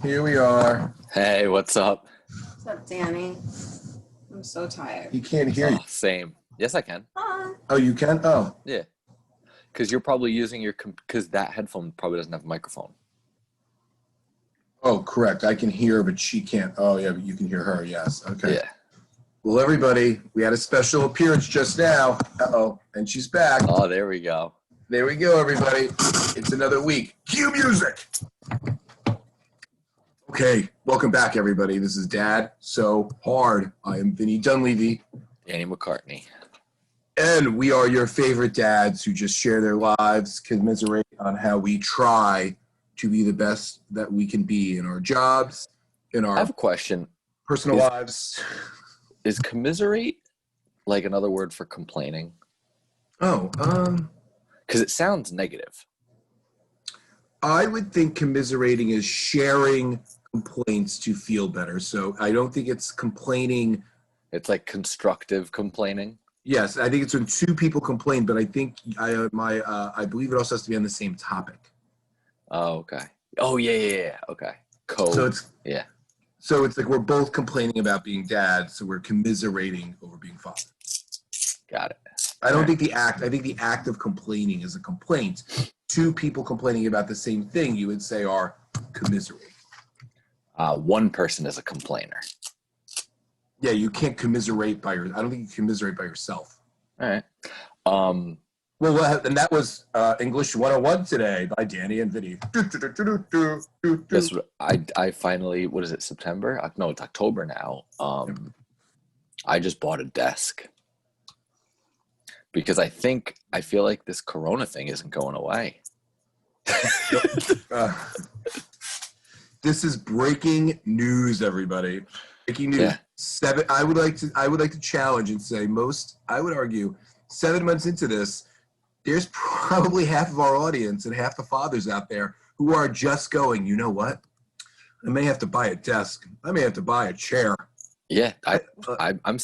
Here we are. Hey, what's up? What's up, Danny? I'm so tired. He can't hear you. Same. Yes, I can. Oh, you can? Oh. Yeah. Because you're probably using your, because that headphone probably doesn't have a microphone. Oh, correct. I can hear, but she can't. Oh, yeah, but you can hear her. Yes. Okay. Yeah. Well, everybody, we had a special appearance just now. Uh-oh. And she's back. Oh, there we go. There we go, everybody. It's another week. Cue music. Okay. Welcome back, everybody. This is Dad So Hard. I am Vinny Dunleavy. Danny McCartney. And we are your favorite dads who just share their lives, commiserate on how we try to be the best that we can be in our jobs, in I our have a question. personal lives. Is commiserate like another word for complaining? Oh, Because it sounds negative. I would think commiserating is sharing complaints to feel better. So I don't think it's complaining. It's like constructive complaining. Yes, I think it's when two people complain, but I think I believe it also has to be on the same topic. Oh, okay. Oh, yeah. Okay. So it's like we're both complaining about being dads, so we're commiserating over being fathers. Got it. I think the act of complaining is a complaint. Two people complaining about the same thing, you would say, are commiserating. One person is a complainer. Yeah, you can't commiserate I don't think you commiserate by yourself. All right. And that was English 101 today by Danny and Vinny. Yes, I finally, what is it, September? No, it's October now. I just bought a desk because I feel like this Corona thing isn't going away. This is breaking news, everybody. Breaking news. Yeah. I would like to challenge and say I would argue 7 months into this, there's probably half of our audience and half the fathers out there who are just going, you know what? I may have to buy a desk. I may have to buy a chair. Yeah, I'm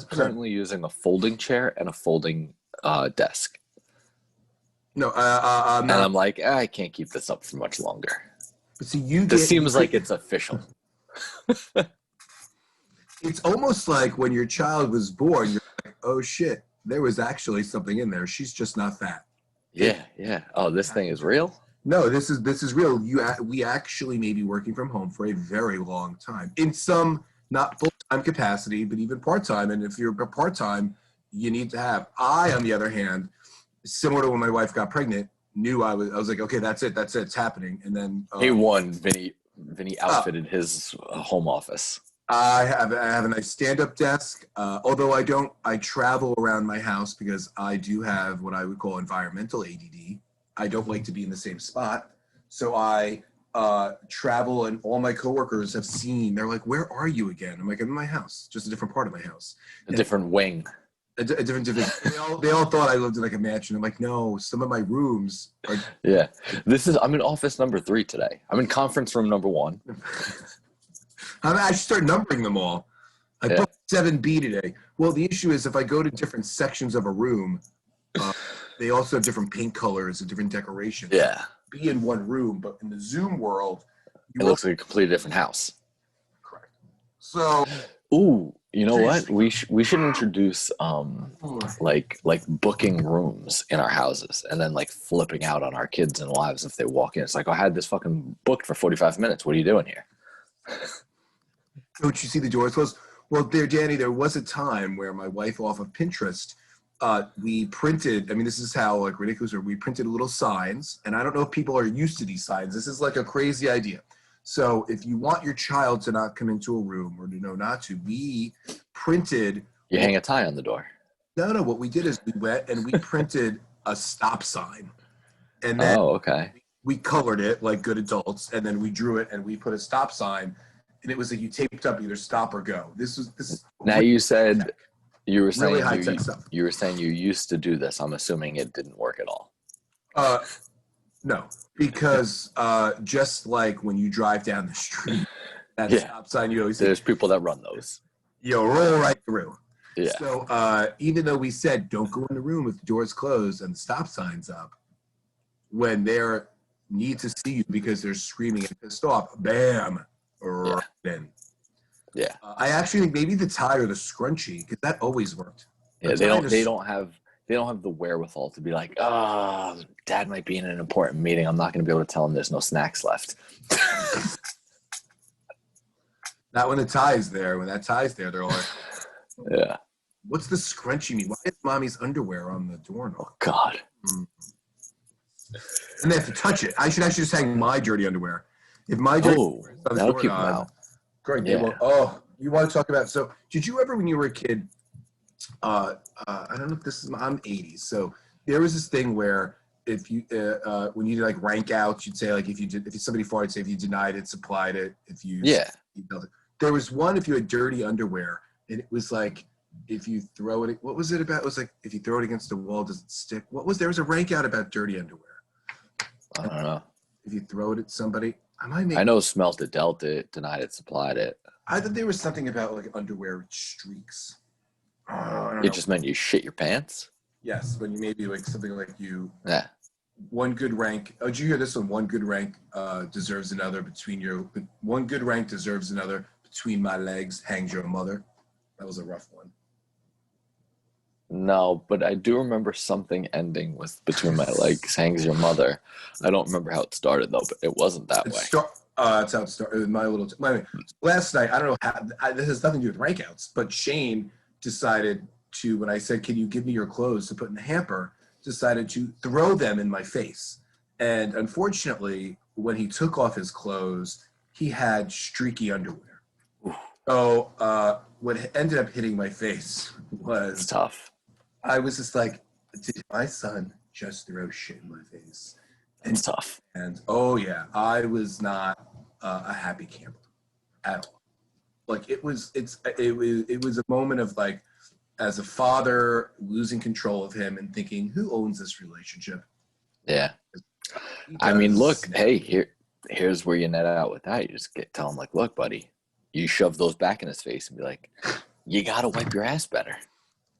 currently using a folding chair and a folding desk. No, and I'm like, I can't keep this up for much longer. But see, this seems like it's official. It's almost like when your child was born, you're like, oh shit, there was actually something in there. She's just not fat. Yeah. Oh, this thing is real? No, this is real. We actually may be working from home for a very long time. In some, not full-time capacity, but even part-time. And if you're part-time, you need to have. I, on the other hand, similar to when my wife got pregnant, knew I was like, okay, that's it, it's happening. And then Day one, Vinny outfitted his home office. I have a nice stand-up desk. Although I travel around my house because I do have what I would call environmental ADD. I don't like to be in the same spot. So I travel, and all my coworkers have seen, they're like, where are you again? I'm like, I'm in my house, just a different part of my house. A different wing. A different they all thought I lived in like a mansion. I'm like, no, some of my rooms are. Yeah. I'm in office number 3 today. I'm in conference room number 1. I should start numbering them all. I booked 7B today. Well, the issue is if I go to different sections of a room, they also have different paint colors and different decorations. Yeah. Be in one room, but in the Zoom world, it looks like a completely different house. Correct. So. Ooh, you know what? We should introduce like booking rooms in our houses and then like flipping out on our kids and wives if they walk in. It's like, I had this fucking booked for 45 minutes. What are you doing here? Don't you see the doors closed? Well, Danny, there was a time where my wife off of Pinterest, we printed, this is how like ridiculous, we printed little signs, and I don't know if people are used to these signs. This is like a crazy idea. So if you want your child to not come into a room or to know not to, we printed. You hang a tie on the door. No, what we did is we went and we printed a stop sign. And then okay. We colored it like good adults, and then we drew it and we put a stop sign. And it was like you taped up either stop or go. This. Now you said tech. You were saying really high-tech stuff. You were saying you used to do this. I'm assuming it didn't work at all. No, because just like when you drive down the street, that stop sign, you always there's people that run those. You'll roll right through. Yeah. So even though we said don't go in the room with the doors closed and the stop signs up, when they're need to see you because they're screaming and pissed off. Bam, right in. Yeah. I actually think maybe the tie or the scrunchie, because that always worked. Yeah, they don't have the wherewithal to be like, oh, Dad might be in an important meeting. I'm not going to be able to tell him there's no snacks left. Not when the tie's there. When that tie's there, they're all like, yeah. What's the scrunchie mean? Why is mommy's underwear on the doorknob? Oh, God. And they have to touch it. I should actually just hang my dirty underwear. If my dirty underwear is on the that'll keep them doorknob, out. great. Yeah. You want to talk about, so did you ever, when you were a kid, I don't know if this is, I'm 80s, so there was this thing where if you, when you did like rank outs, you'd say like if somebody farted, say if you denied it, supplied it, if you, there was one if you had dirty underwear, and it was like, if you throw it, what was it about? It was like, if you throw it against the wall, does it stick? There was a rank out about dirty underwear. I don't know. If you throw it at somebody, I know smelt it, dealt it, denied it, supplied it. I thought there was something about like underwear streaks. It just meant you shit your pants? Yes, when you maybe like something like you. Yeah. One good rank. Oh, did you hear this one? One good rank deserves another one good rank deserves another. Between my legs hangs your mother. That was a rough one. No, but I do remember something ending with between my legs hangs your mother. I don't remember how it started though, but it wasn't that way. That's how it started. Last night, I don't know how, this has nothing to do with rankouts, but Shane decided to, when I said, can you give me your clothes to put in the hamper, decided to throw them in my face. And unfortunately, when he took off his clothes, he had streaky underwear. So what ended up hitting my face was it's tough. I was just like, did my son just throw shit in my face? And it's tough. And oh yeah, I was not a happy camper at all. Like it was a moment of like, as a father, losing control of him and thinking, who owns this relationship? Yeah. I mean, look, hey, here's where you net out with that. You just tell him like, look, buddy, you shove those back in his face and be like, you got to wipe your ass better.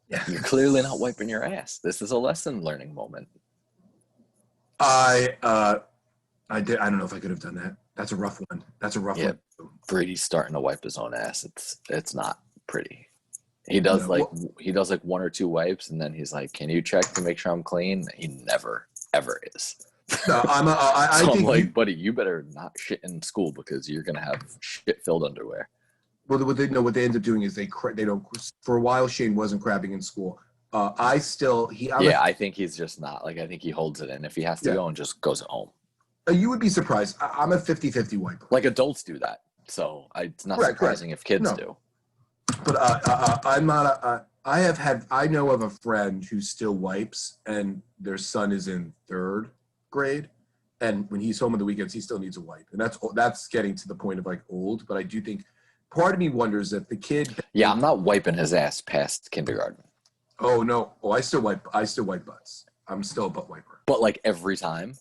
Yeah. You're clearly not wiping your ass. This is a lesson learning moment. I don't know if I could have done that. That's a rough one. One. Brady's starting to wipe his own ass. It's not pretty. He does like one or two wipes, and then he's like, "Can you check to make sure I'm clean?" He never ever is. No, I'm like, buddy, you better not shit in school because you're gonna have shit-filled underwear. Well, what they end up doing is they don't. For a while, Shane wasn't crabbing in school. I think he's just not. Like, I think he holds it in. If he has to go and just goes home. You would be surprised. I'm a 50-50 wiper. Like, adults do that. So it's not surprising if kids do. But I'm not. I know of a friend who still wipes, and their son is in 3rd grade, and when he's home on the weekends, he still needs a wipe, and that's getting to the point of like old. But I do think part of me wonders if the kid. Yeah, I'm not wiping his ass past kindergarten. Oh no! Oh, I still wipe butts. I'm still a butt wiper. But like every time?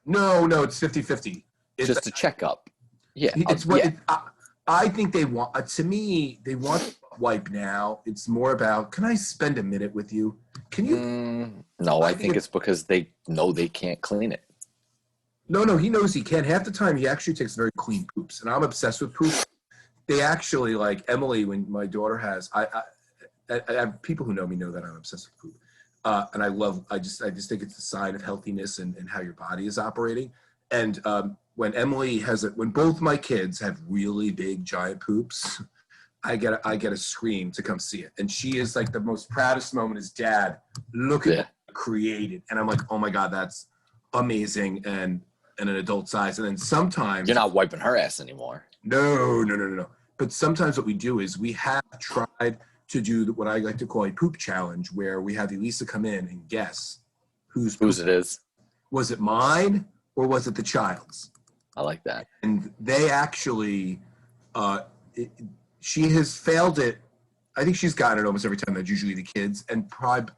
No, it's 50-50. It's just a checkup. Yeah, I think they want. To me, they want to wipe now. It's more about, can I spend a minute with you? Can you? No, I think it's because they know they can't clean it. No, he knows he can. Half the time, he actually takes very clean poops, and I'm obsessed with poop. They actually, like Emily, when my daughter has, I have people who know me know that I'm obsessed with poop, and I just think it's a sign of healthiness and how your body is operating. And when Emily when both my kids have really big giant poops, I get a scream to come see it. And she is like, the most proudest moment is, Dad, look at what I created. And I'm like, oh my God, that's amazing. And an adult size. And then sometimes you're not wiping her ass anymore. No. But sometimes what we do is we have tried to do what I like to call a poop challenge, where we have Elisa come in and guess whose it is. Was it mine or was it the child's? I like that. And they actually, she has failed it. I think she's gotten it almost every time. That's usually the kids. And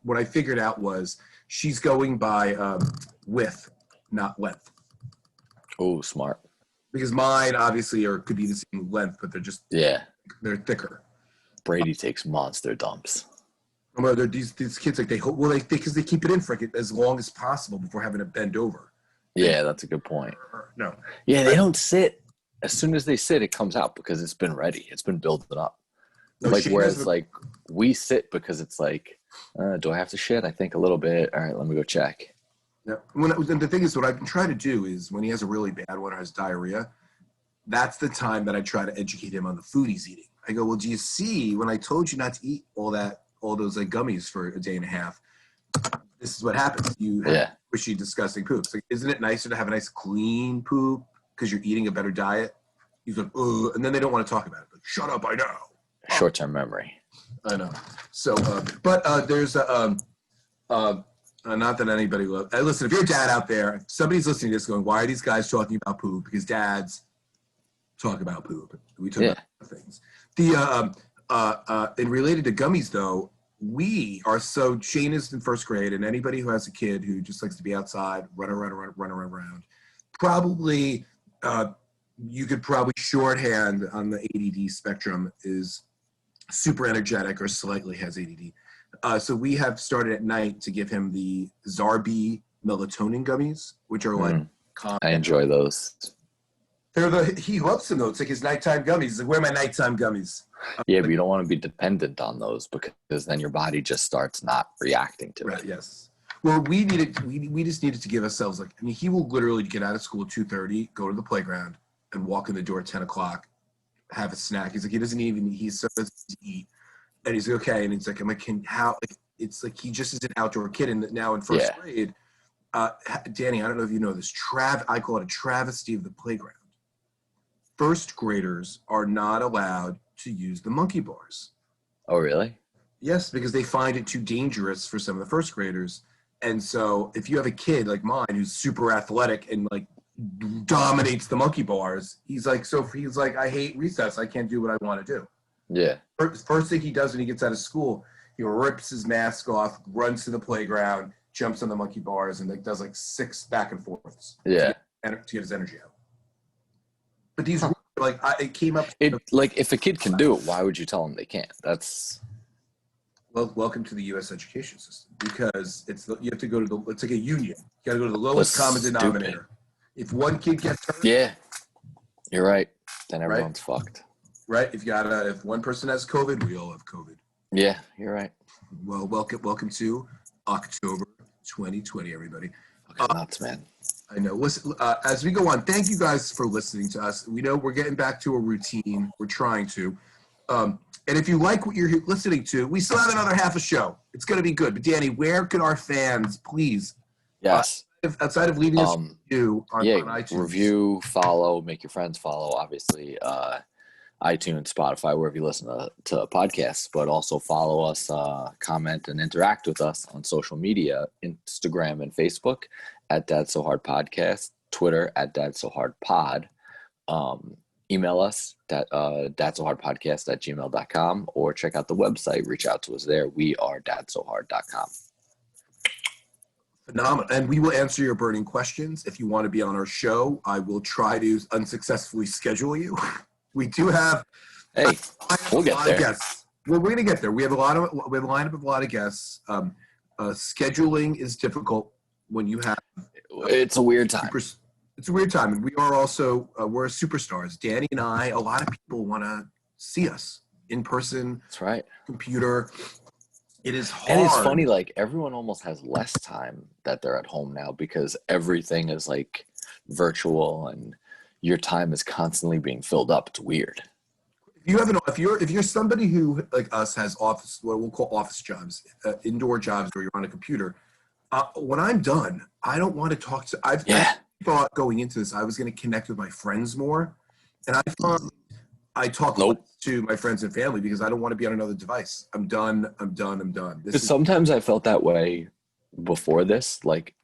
what I figured out was she's going by width, not length. Oh, smart. Because mine obviously could be the same length, but they're thicker. Brady takes monster dumps. These kids, like, because they keep it in for as long as possible before having to bend over. Yeah, that's a good point. No. Yeah, they don't sit. As soon as they sit, it comes out because it's been ready. It's been building up. No, Like, Shane whereas, has like, we sit because it's like, do I have to shit? I think a little bit. All right, let me go check. yeah. And the thing is, what I've been trying to do is when he has a really bad one or has diarrhea, that's the time that I try to educate him on the food he's eating. I go, well, do you see when I told you not to eat all those like gummies for a day and a half? This is what happens. You have squishy, disgusting poops. Like, isn't it nicer to have a nice clean poop because you're eating a better diet? He's like, oh, and then they don't want to talk about it. Like, shut up, I know. Short-term memory. I know. So, there's not that anybody loves. Listen, if you're a dad out there, somebody's listening to this going, why are these guys talking about poop? Because dads talk about poop. We talk about things. And related to gummies, though, Shane is in first grade, and anybody who has a kid who just likes to be outside, run around, probably you could probably shorthand on the ADD spectrum is super energetic or slightly has ADD. So we have started at night to give him the Zarbi melatonin gummies, which are like I enjoy those. He loves them though. It's like his nighttime gummies. He's like, where are my nighttime gummies? Yeah, but you don't want to be dependent on those because then your body just starts not reacting to it. Yes. Well, we just needed to give ourselves he will literally get out of school at 2:30, go to the playground, and walk in the door at 10 o'clock, have a snack. He's like, he's so busy to eat. And he's like, okay. And he's like, it's like he just is an outdoor kid. And now in first grade, Danny, I don't know if you know this, I call it a travesty of the playground. First graders are not allowed to use the monkey bars. Oh, really? Yes, because they find it too dangerous for some of the first graders. And so if you have a kid like mine who's super athletic and like dominates the monkey bars, he's like, I hate recess. I can't do what I want to do. Yeah. First thing he does when he gets out of school, he rips his mask off, runs to the playground, jumps on the monkey bars, and does 6 back and forths. Yeah. To get his energy out. But these it came up. If a kid can do it, why would you tell them they can't? That's welcome to the U.S. education system because you have to go to it's like a union. You got to go to the lowest common denominator. If one kid gets hurt, you're right. Then everyone's fucked. Right? If one person has COVID, we all have COVID. Yeah, you're right. Well, welcome to October 2020, everybody. Nuts, man. I know. Listen, as we go on, thank you guys for listening to us. We know we're getting back to a routine. We're trying to. And if you like what you're listening to, we still have another half a show. It's going to be good. But Danny, where can our fans please? Yes. Outside of leaving us a review on iTunes. Review, follow, make your friends follow, obviously. iTunes, Spotify, wherever you listen to podcasts, but also follow us, comment, and interact with us on social media, Instagram and Facebook at Dad So Hard Podcast, Twitter at Dad So Hard Pod. Email us at dadsohardpodcast@gmail.com or check out the website. Reach out to us there. We are dadsohard.com. Phenomenal. And we will answer your burning questions. If you want to be on our show, I will try to unsuccessfully schedule you. We do have we'll get there. Guests. Well, we're going to get there. We have a lineup of a lot of guests. Scheduling is difficult when you have. It's a weird time. It's a weird time, and we are also we're superstars. Danny and I. A lot of people want to see us in person. That's right. Computer. It is hard. And it's funny, everyone almost has less time that they're at home now because everything is virtual and your time is constantly being filled up. It's weird. If you're somebody who like us has what we'll call office jobs, indoor jobs where you're on a computer, when I'm done, I don't want to talk to. I thought going into this I was going to connect with my friends more, and I thought I talk to my friends and family because I don't want to be on another device. I'm done. Sometimes I felt that way before this,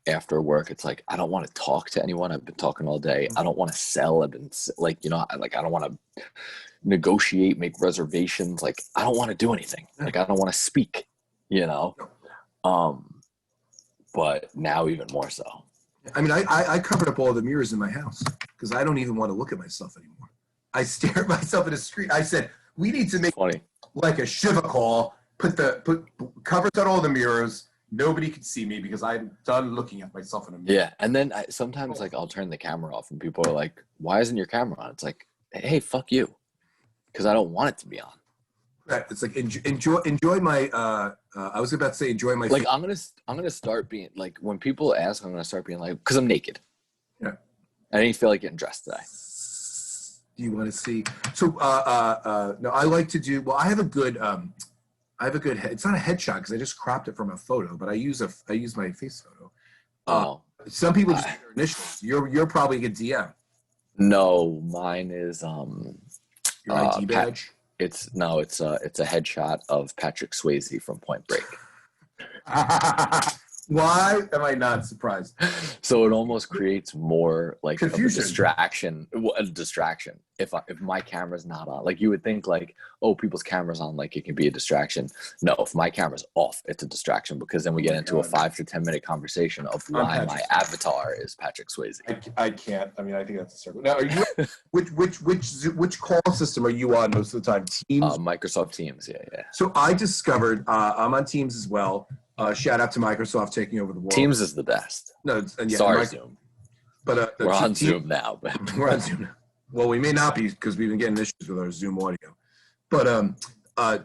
after work. It's I don't want to talk to anyone. I've been talking all day. I don't want to sell. I've been I don't want to negotiate, make reservations. I don't want to do anything. I don't want to speak, but now even more so. I mean, I covered up all the mirrors in my house because I don't even want to look at myself anymore. I stare at myself in a screen. I said, we need to make like a Shiva call, put covers on all the mirrors, nobody could see me because I'm done looking at myself in a mirror. Yeah, and then sometimes like I'll turn the camera off, and people are like, "Why isn't your camera on?" It's like, "Hey, fuck you," because I don't want it to be on. Right. It's like enjoy my. I was about to say enjoy my. Like I'm gonna start being like when people ask, I'm gonna start being like, because I'm naked. Yeah. I didn't feel like getting dressed today. Do you want to see? So no, I like to do. Well, I have a good. It's not a headshot because I just cropped it from a photo, but I use my face photo. Some people just do their initials. You're probably a DM. No, mine is Your ID badge. It's a headshot of Patrick Swayze from Point Break. Why am I not surprised? So it almost creates more like confusion. A distraction. If my camera's not on, like you would think like, oh, people's cameras on, like it can be a distraction. No, if my camera's off, it's a distraction because then we get into a 5 to 10 minute conversation of why my avatar is Patrick Swayze. I can't. I mean, I think that's a circle. Now, are you which call system are you on most of the time? Teams, Microsoft Teams. Yeah. So I discovered I'm on Teams as well. Shout out to Microsoft taking over the world. Teams is the best. No, sorry, Zoom. But we're on Zoom now. But we're on Zoom now. Well, we may not be because we've been getting issues with our Zoom audio. But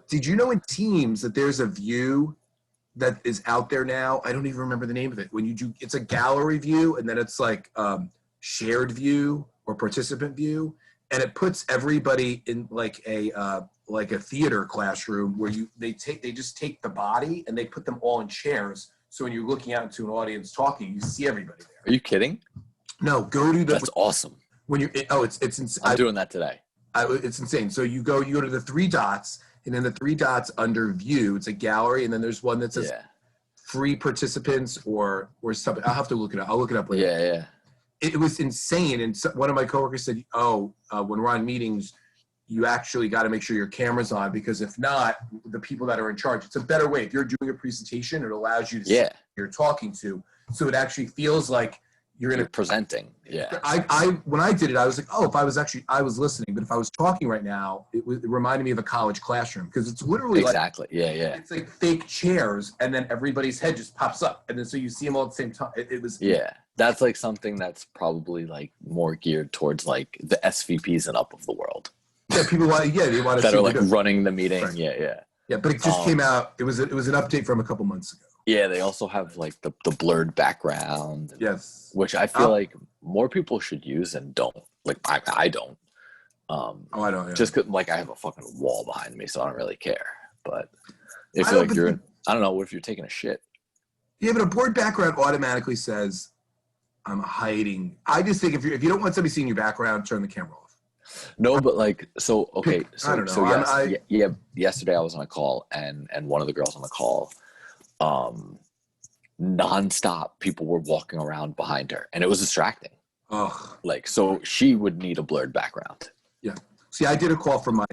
did you know in Teams that there's a view that is out there now? I don't even remember the name of it. When you do, it's a gallery view, and then it's like shared view or participant view, and it puts everybody in like a theater classroom where they just take the body and they put them all in chairs. So when you're looking out into an audience talking, you see everybody there. Are you kidding? No, go to the. That's awesome. When you're it's insane. I'm doing that today. It's insane. So you go to the 3 dots, and then the 3 dots under view, it's a gallery, and then there's one that says free participants or something. I'll have to look it up. I'll look it up later. Yeah. It was insane. And one of my coworkers said, when we're on meetings, you actually got to make sure your camera's on because if not, the people that are in charge, it's a better way. If you're doing a presentation, it allows you to see who you're talking to. So it actually feels like you're presenting. Yeah. When I did it, I was like, if I was listening, but if I was talking right now, it reminded me of a college classroom because it's literally exactly. Yeah. It's like fake chairs, and then everybody's head just pops up, and then so you see them all at the same time. It was That's like something that's probably like more geared towards like the SVPs and up of the world. Yeah, people want. Yeah, they want to. That are like running the meeting. Right. Yeah. Yeah, but it just came out. It was an update from a couple months ago. Yeah, they also have like the blurred background. Yes. Which I feel like more people should use and don't. Like I don't. I don't. Yeah. Just cause like I have a fucking wall behind me, so I don't really care. But if you're like I don't know, what if you're taking a shit? Yeah, but a blurred background automatically says I'm hiding. I just think if you don't want somebody seeing your background, turn the camera off. No, but like so okay. I don't know. Yesterday I was on a call and one of the girls on the call. Nonstop people were walking around behind her and it was distracting. Like so she would need a blurred background. Yeah. See, I did a call from my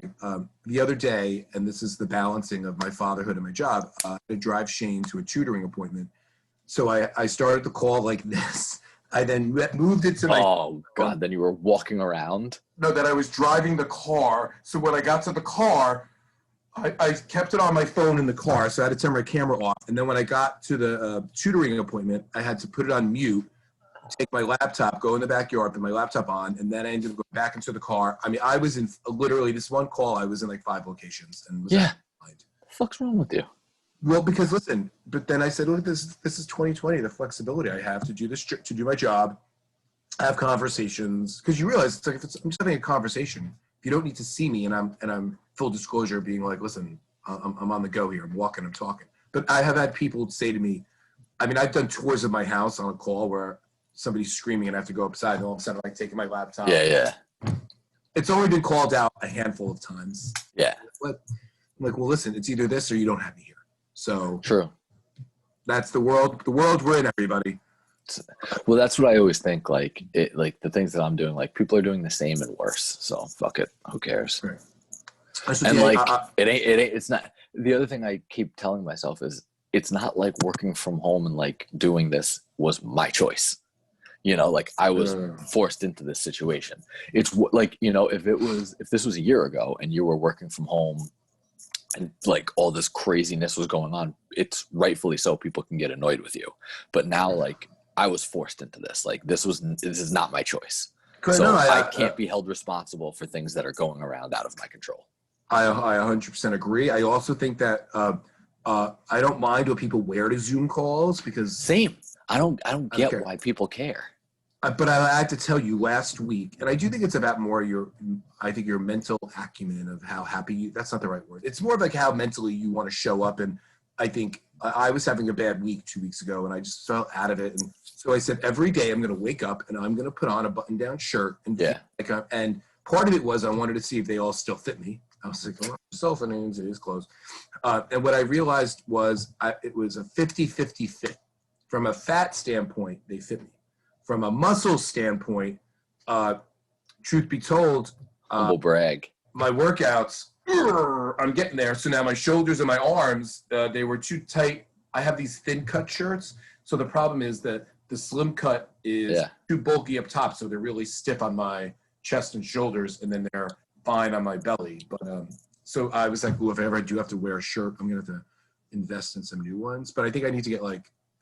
the other day, and this is the balancing of my fatherhood and my job, to drive Shane to a tutoring appointment. So I started the call like this. I then moved it to my God, then you were walking around? No, that I was driving the car. So when I got to the car, I kept it on my phone in the car, so I had to turn my camera off. And then when I got to the tutoring appointment, I had to put it on mute, take my laptop, go in the backyard, put my laptop on, and then I ended up going back into the car. I mean, I was in literally this one call, I was in like 5 locations. And was what the fuck's wrong with you? Well, because listen, but then I said, look, this is 2020, the flexibility I have to do this, to do my job, have conversations. Because you realize it's like I'm just having a conversation. If you don't need to see me, and I'm full disclosure being like, listen, I'm on the go here. I'm walking, I'm talking. But I have had people say to me, I mean, I've done tours of my house on a call where somebody's screaming and I have to go upside, and all of a sudden I'm like taking my laptop. Yeah. It's only been called out a handful of times. Yeah. But I'm like, well, listen, it's either this or you don't have me here. So true. That's the world we're in, everybody. Well, that's what I always think. Like the things that I'm doing, like people are doing the same and worse. So fuck it. Who cares? Right. And like it ain't. It's not. The other thing I keep telling myself is it's not like working from home and like doing this was my choice. You know, like I was forced into this situation. It's like, you know, if this was a year ago and you were working from home and like all this craziness was going on, it's rightfully so. People can get annoyed with you, but now like I was forced into this. Like this is not my choice. So No, I can't be held responsible for things that are going around out of my control. I 100% agree. I also think that I don't mind what people wear to Zoom calls because Same. I don't get care. why people care. But I have to tell you, last week, and I do think it's about more your mental acumen of how happy you. That's not the right word. It's more of like how mentally you want to show up. And I think I was having a bad week 2 weeks ago, and I just felt out of it. And so I said, every day I'm going to wake up and I'm going to put on a button-down shirt. And and part of it was I wanted to see if they all still fit me. I was like, oh, yourself and it is clothes. And what I realized was it was a 50-50 fit. From a fat standpoint, they fit me. From a muscle standpoint, truth be told, Humble brag. my workouts, I'm getting there. So now my shoulders and my arms, they were too tight. I have these thin cut shirts. So the problem is that the slim cut is too bulky up top. So they're really stiff on my chest and shoulders, and then they're fine on my belly. But so I was like, if I ever do have to wear a shirt, I'm going to have to invest in some new ones. But I think I need to get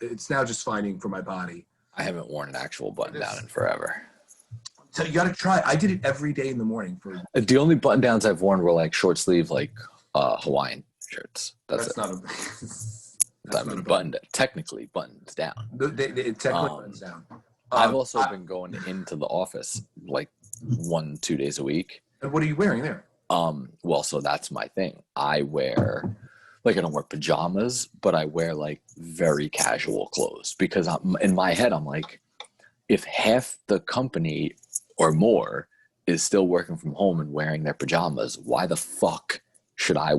it's now just finding for my body. I haven't worn an actual button down in forever. So you got to try. I did it every day in the morning. The only button downs I've worn were like short sleeve, like Hawaiian shirts. That's not a button. Technically buttons down. It technically buttons down. I've also been going into the office like 1-2 days a week. And what are you wearing there? Well, so that's my thing. I wear. Like I don't wear pajamas, but I wear like very casual clothes because in my head, I'm like, if half the company or more is still working from home and wearing their pajamas, why the fuck should I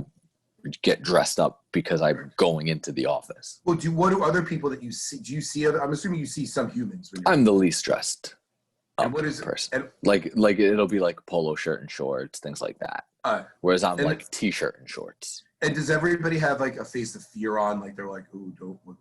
get dressed up because I'm going into the office? Well, what do other people that you see? Do you see I'm assuming you see some humans. I'm the least dressed and what is person. Like it'll be like polo shirt and shorts, things like that. Whereas I'm like t-shirt and shorts. And does everybody have like a face of fear on? Like they're like, "Ooh,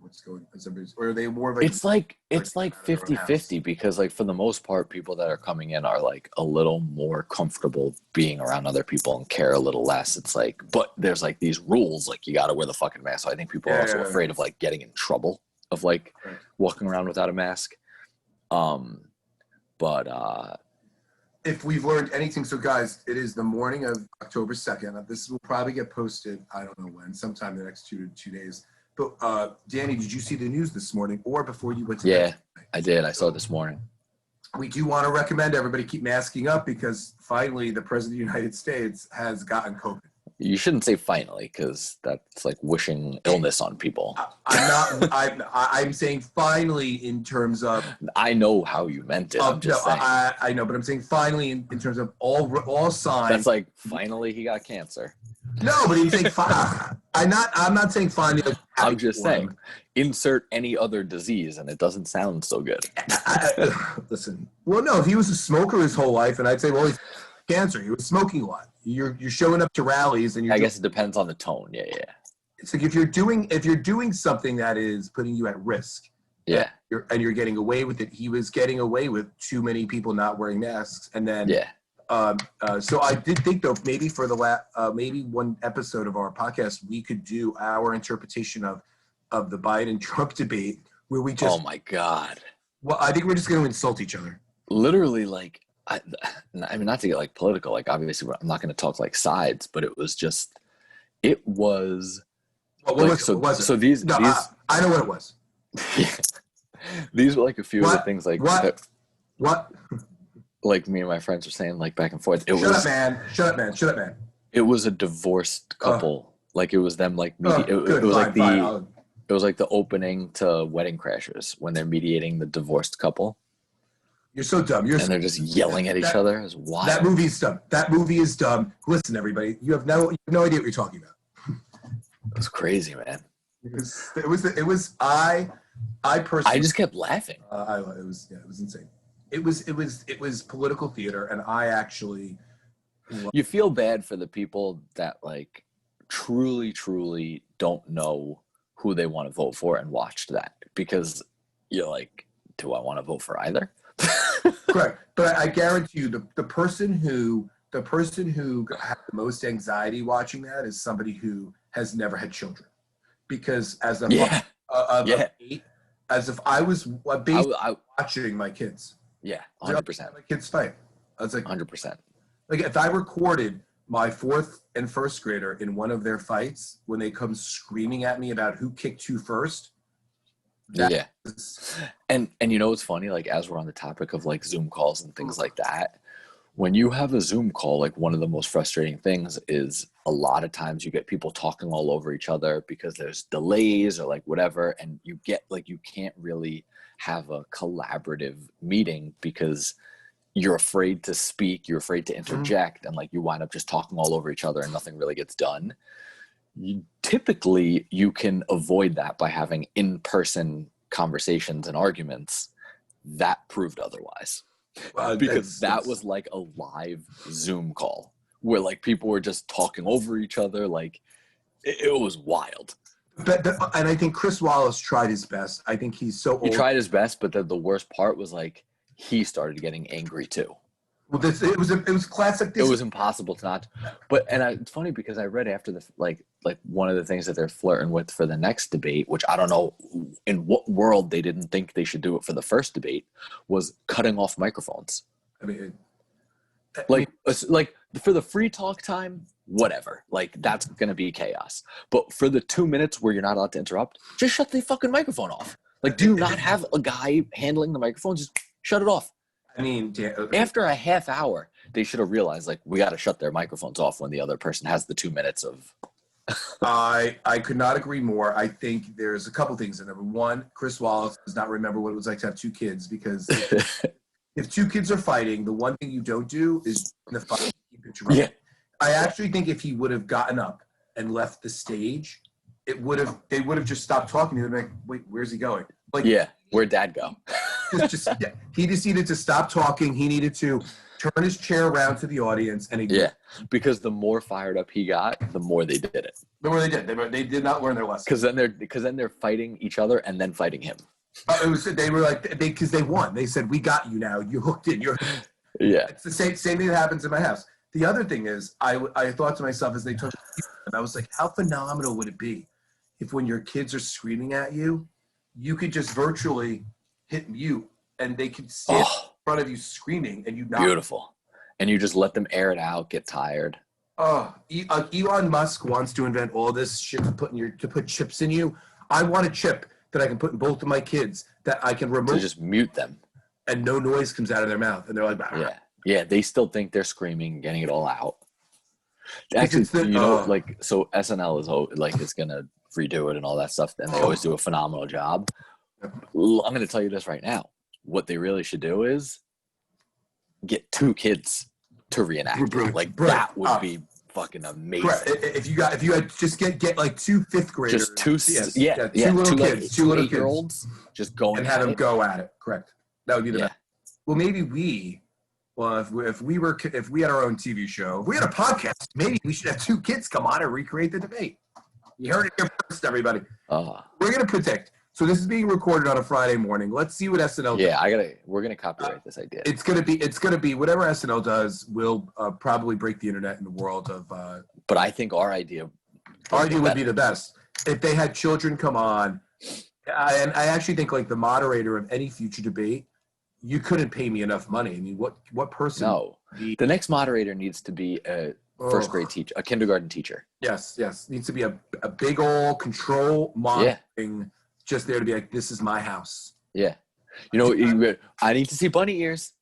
what's going on?" Or are they more like? It's like 50-50 because like for the most part, people that are coming in are like a little more comfortable being around other people and care a little less. It's like, but there's like these rules, like you got to wear the fucking mask. So I think people are also afraid of like getting in trouble of like walking around without a mask. If we've learned anything, so guys, it is the morning of October 2nd. This will probably get posted, I don't know when, sometime in the next two days. But Danny, did you see the news this morning or before you went to bed? Yeah, I did. I saw it this morning. We do want to recommend everybody keep masking up because finally the President of the United States has gotten COVID. You shouldn't say finally because that's like wishing illness on people. I'm saying finally in terms of. I know how you meant it. I'm just saying. I know, but I'm saying finally in terms of all signs. That's like finally he got cancer. No, but he's saying I'm not saying finally. Like, I'm just saying insert any other disease and it doesn't sound so good. Listen, well, no, if he was a smoker his whole life, and I'd say, well, he's cancer. He was smoking a lot. You're showing up to rallies and I guess it depends on the tone. Yeah. It's like if you're doing something that is putting you at risk. Yeah. And you're getting away with it. He was getting away with too many people not wearing masks, and then so I did think though maybe for the maybe one episode of our podcast we could do our interpretation of the Biden-Trump debate where we just. Oh my God. Well, I think we're just going to insult each other. Literally, like. I mean, not to get like political, like obviously I'm not going to talk like sides, but it was. What was it? So these. I know what it was. These were like a few of the things like what like me and my friends were saying like back and forth. Shut up, man. It was a divorced couple. Like it was them like it was like the opening to Wedding Crashers when they're mediating the divorced couple. You're so dumb. And they're just yelling at each other. It's wild. That movie is dumb. Listen, everybody, you have no idea what you're talking about. It was crazy, man. It was. I personally. I just kept laughing. It was insane. It was political theater, and I actually. You feel bad for the people that like truly don't know who they want to vote for and watched that because you're like, do I want to vote for either? Correct. But I guarantee you the person who the person who had the most anxiety watching that is somebody who has never had children, because as a Yeah. of Yeah. eight, as if I was basically I watching my kids. yeah, I was 100%. my kids fight. I was like, 100%. like if I recorded my fourth and first grader in one of their fights when they come screaming at me about who kicked who first. Yeah. And you know what's funny? Like, as we're on the topic of like Zoom calls and things like that, when you have a Zoom call, like one of the most frustrating things is a lot of times you get people talking all over each other because there's delays or like whatever, and you get like you can't really have a collaborative meeting because you're afraid to speak, you're afraid to interject, and like you wind up just talking all over each other and nothing really gets done. Typically you can avoid that by having in-person conversations and arguments. That proved otherwise. Because that was like a live Zoom call where like people were just talking over each other. Like it was wild. And I think Chris Wallace tried his best. I think he's so old. He tried his best, but the worst part was like he started getting angry too. Well, it was classic. It was impossible to not. But it's funny because I read after the like one of the things that they're flirting with for the next debate, which I don't know in what world they didn't think they should do it for the first debate, was cutting off microphones. I mean, like for the free talk time, whatever. Like that's gonna be chaos. But for the 2 minutes where you're not allowed to interrupt, just shut the fucking microphone off. Like, do you not have a guy handling the microphone? Just shut it off. I mean, after a half hour, they should have realized like we got to shut their microphones off when the other person has the 2 minutes of. I could not agree more. I think there's a couple things. Number one, Chris Wallace does not remember what it was like to have two kids, because if two kids are fighting, the one thing you don't do is in the fight keep interrupting. Yeah. I actually think if he would have gotten up and left the stage, they would have just stopped talking. They'd be like, wait, where's he going? Like, yeah, where'd Dad go? He just needed to stop talking. He needed to turn his chair around to the audience and because the more fired up he got, the more they did it. The more they did. They did not learn their lesson. Because then they're fighting each other and then fighting him. They were like because they won. They said, we got you now. You hooked in. Yeah. It's the same thing that happens in my house. The other thing is, I thought to myself as they took, and I was like, how phenomenal would it be if when your kids are screaming at you, you could just virtually hit mute and they could sit in front of you screaming and you not. Beautiful. And you just let them air it out, get tired. Elon Musk wants to invent all this shit to put chips in you. I want a chip that I can put in both of my kids that I can remotely just mute them. And no noise comes out of their mouth. And they're like, bah. Yeah, they still think they're screaming, getting it all out. Actually, so SNL is going to redo it and all that stuff, and they always do a phenomenal job. I'm going to tell you this right now. What they really should do is get two kids to reenact it. Like, that would be fucking amazing. Right. If you had just get like two fifth graders. Just two little kids, two 8-year-olds, just going and have them go at it. Correct. That would be the best. Well, maybe if we had our own TV show, if we had a podcast, maybe we should have two kids come on and recreate the debate. You heard it here first, everybody. We're gonna predict. So this is being recorded on a Friday morning. Let's see what SNL does. Yeah, we're gonna copyright this idea. It's gonna be whatever SNL does will probably break the internet in the world of. But I think our idea would be the best if they had children come on, and I actually think like the moderator of any future debate. You couldn't pay me enough money. I mean, what person? No, the next moderator needs to be a first grade teacher, a kindergarten teacher. Yes, needs to be a big old control monitoring, just there to be like, this is my house. Yeah, I need to see bunny ears.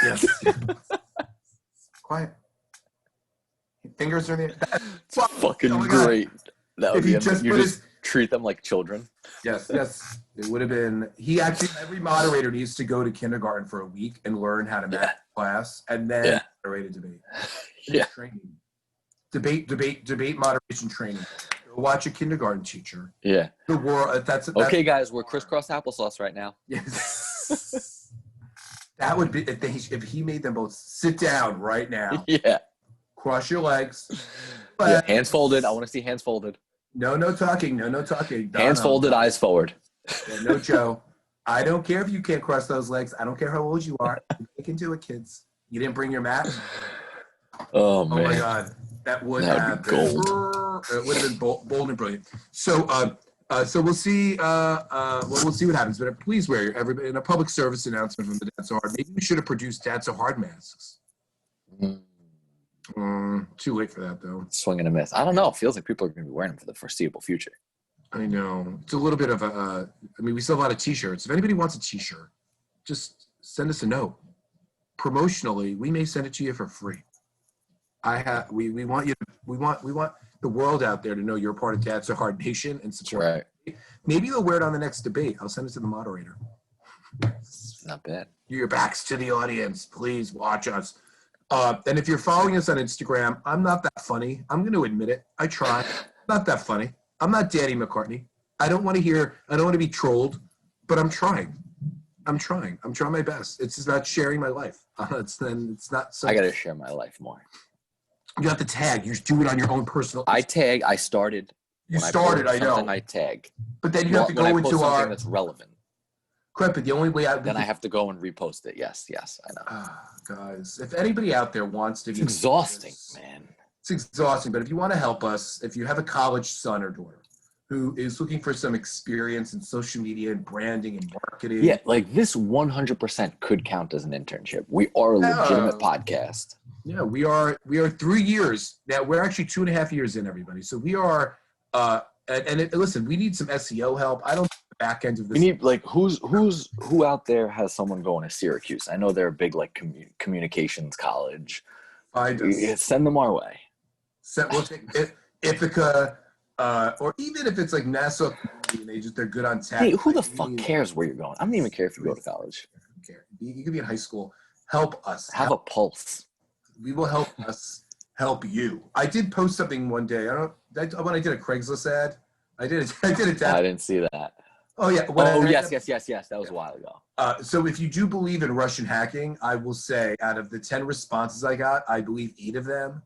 Yes. Quiet. Fingers are in the. It's fucking great. That would be just treat them like children. Yes. It would have been. Every moderator needs to go to kindergarten for a week and learn how to manage class, and then moderate a debate. Training. Debate moderation training. Go watch a kindergarten teacher. Yeah. The world. That's okay, guys. We're crisscross applesauce right now. Yes. That would be if he made them both sit down right now. Yeah. Cross your legs. Hands folded. I want to see hands folded. No talking. No talking. Hands folded, eyes forward. Yeah, no, Joe. I don't care if you can't cross those legs. I don't care how old you are. You can do it, kids. You didn't bring your mat. Oh Oh man, my God, that would That would have be been gold. it would have been bold and brilliant. So, so we'll see. We'll see what happens. But please wear everybody in a public service announcement from the Dad So Hard. Maybe we should have produced Dad So Hard masks. Too late for that though. Swing and a miss. I don't know. It feels like people are going to be wearing them for the foreseeable future. I know it's a little bit of a. I mean, we sell a lot of T-shirts. If anybody wants a T-shirt, just send us a note. Promotionally, we may send it to you for free. We want you. We want the world out there to know you're a part of Dad So Hard Nation and That's support. right. Maybe they'll wear it on the next debate. I'll send it to the moderator. Not bad. Your backs to the audience. Please watch us. And if you're following us on Instagram, I'm not that funny. I'm going to admit it. I try. Not that funny. I'm not Danny McCartney. I don't want to be trolled, but I'm trying. I'm trying my best. It's just not sharing my life. It's not. I got to share my life more. You have to tag. You just do it on your own personal. I tag. I started. You started. I know. I tag. But then you have to go when I into post something our. that's relevant. Correct, but the only way Then I have to go and repost it. Yes, I know. Guys, if anybody out there wants to, It's exhausting, man. It's exhausting. But if you want to help us, if you have a college son or daughter who is looking for some experience in social media and branding and marketing, Yeah, like this 100% could count as an internship. We are a legitimate podcast. Yeah, we are 3 years now. We're actually 2.5 years in, everybody. So we are. Listen, we need some SEO help. I don't. Back end of this. We need like who out there has someone going to Syracuse? I know they're a big like communications college. Send them our way. We'll take Ithaca, or even if it's like Nassau, and they're good on tap. Hey, who the fuck cares where you're going? I don't even care if you go to college. I don't care. You could be in high school. Help us. Have a pulse. We will help us help you. I did post something one day. When I did a Craigslist ad. I did it. I didn't see that. Oh yeah. Yes. That was a while ago. So if you do believe in Russian hacking, I will say out of the 10 responses I got, I believe 8 of them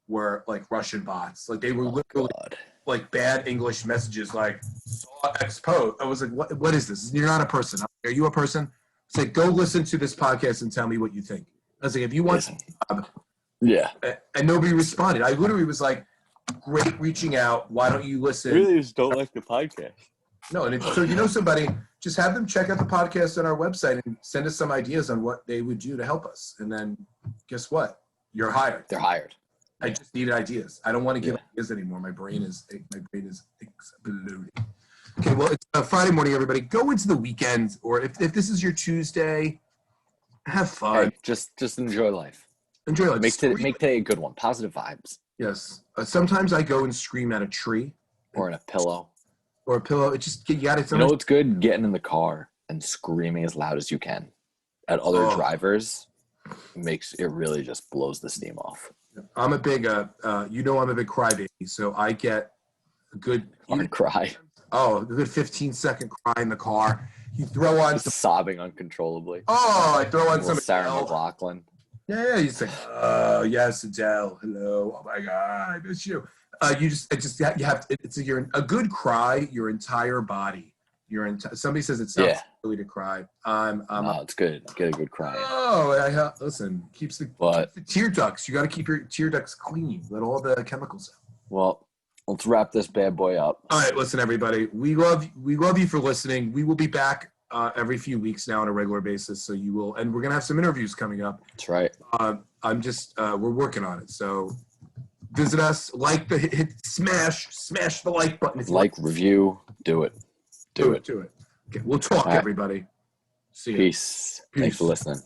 were like Russian bots. Like they were literally like bad English messages like saw X post. I was like, what is this? You're not a person. Are you a person? It's like, go listen to this podcast and tell me what you think. I was like, if you want yeah. And nobody responded. I literally was like, great reaching out. Why don't you listen? Really just don't like the podcast. No, and so you know somebody, just have them check out the podcast on our website and send us some ideas on what they would do to help us. And then guess what? You're hired. They're hired. I just need ideas. I don't want to give ideas anymore. My brain is exploding. Okay, well, it's Friday morning, everybody. Go into the weekend, or if this is your Tuesday, have fun. Hey, just enjoy life. Enjoy life. Make today a good one. Positive vibes. Yes. Sometimes I go and scream at a tree. Or in a pillow. Or a pillow. It just, you got it. You know what's good? Getting in the car and screaming as loud as you can at other drivers it really just blows the steam off. I'm a big, I'm a big crybaby, so I get a good cry. Oh, a good 15-second cry in the car. You throw on some sobbing uncontrollably. Oh, I throw on some Sarah McLachlan. Yeah, you say, oh yes, Adele, hello, oh my God, I miss you. You have to, you're a good cry. Your entire body. Somebody says it's not silly to cry. No, it's good. Get a good cry. Oh, listen, keeps the tear ducts. You got to keep your tear ducts clean. Let all the chemicals out. Well, let's wrap this bad boy up. All right, listen, everybody. We love you for listening. We will be back every few weeks now on a regular basis. So you will, and we're gonna have some interviews coming up. That's right. We're working on it. So visit us, smash the like button. Review, do it. Do it. Okay, we'll talk, everybody. See you. Peace. Thanks for listening.